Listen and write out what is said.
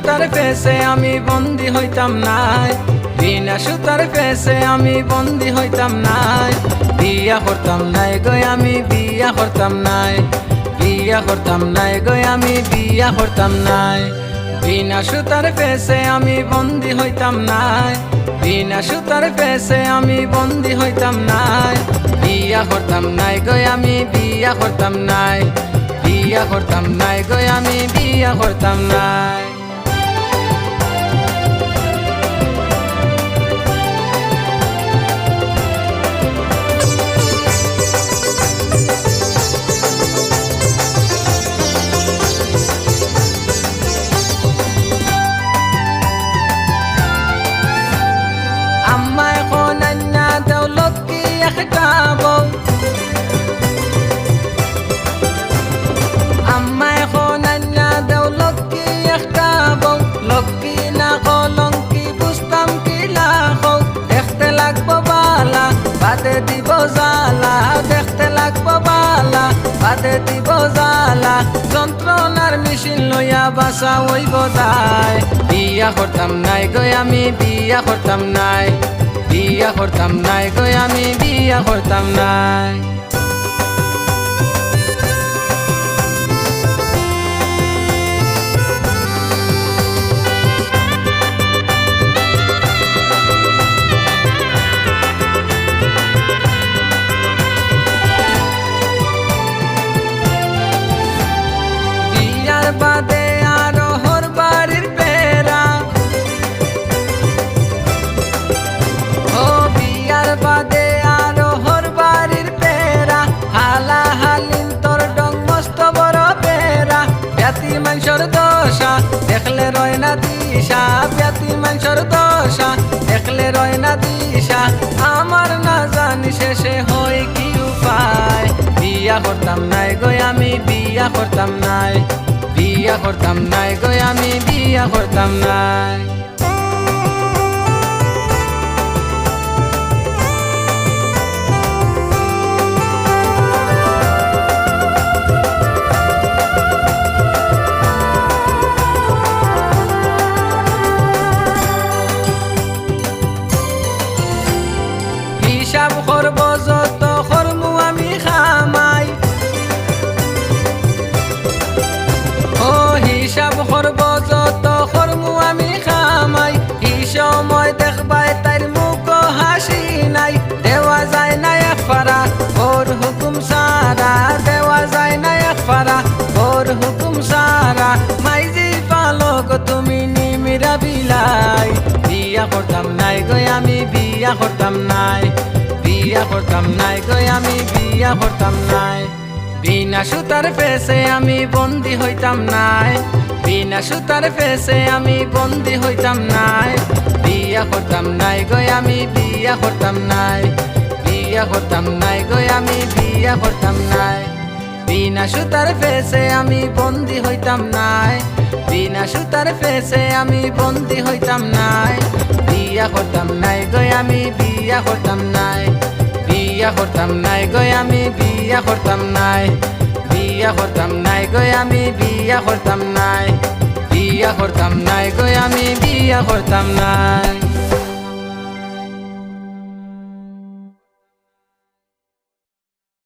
সুতার ফেসে আমি বন্দি হইতাম নাই, বিনা সুতার ফেসে আমি বন্দি হইতাম নাই। বিয়া করতাম নাই গো আমি বিয়া করতাম নাই, বিয়া করতাম নাই গো আমি বিয়া করতাম নাই। বিনা সুতার ফেসে আমি বন্দি হইতাম নাই, বিনা সুতার ফেসে আমি বন্দি হইতাম নাই। বিয়া করতাম নাই গো আমি বিয়া করতাম নাই, বিয়া করতাম নাই গো আমি বিয়া করতাম নাই। বাদে দিব জালা, দেখতে লাগবো বালা, বাদে দিব জালা, যন্ত্রণার মেশিন লইয়া বাসা হইব দায়। বিয়া করতাম নাই গো আমি বিয়া করতাম নাই, বিয়া করতাম নাই গো আমি বিয়া করতাম নাই। বাদে আরো হর বাড়ির পেরা, ও বিয়ার বাদে আরো হর বাড়ির পেরা, হালা হালিন তোর ডং মস্ত বড় পেরা। ব্যাতি মানুষের দশা দেখলে রয় না দিশা, ব্যাতি মানুষের দশা দেখলে রয় না দিশা। আমার না জানি শেষে হয় কি উপায়, বিয়া করতাম নাই গো আমি বিয়া করতাম নাই, বিয়া করতাম নাই গো আমি বিয়া করতাম নাই। হিসাব করব যত করমু আমি খামাই, হিসাব করব যত করমু আমি খামাই। এই সময় দেখবাই তার মুখ হাসি নাই, দেওয়া যায় না এক ফারা ওর হুকুম সারা, দেওয়া যায় না এক ফারা ওর হুকুম সারা। মাইজি পালক তুমি নিমিরা বিলাই, বিয়া করতাম নাই গো আমি বিয়া করতাম নাই, বিয়া করতাম নাই গো আমি বিয়া করতাম নাই। বিনা সুতার ফেসে আমি বন্দি হইতাম নাই, বিনা সুতার ফেসে আমি বন্দি হইতাম নাই। বিয়া করতাম নাই গো আমি বিয়া করতাম নাই, বিয়া করতাম নাই গো আমি বিয়া করতাম নাই। বিনা সুতার ফেসে আমি বন্দি হইতাম নাই, বিনা সুতার ফেসে আমি বন্দি হইতাম নাই। বিয়া করতাম নাই গো আমি বিয়া করতাম নাই, বিয়া করতাম নাই গো আমি বিয়া করতাম নাই, বিয়া করতাম নাই গো আমি বিয়া করতাম নাই, বিয়া করতাম নাই গো আমি বিয়া করতাম নাই।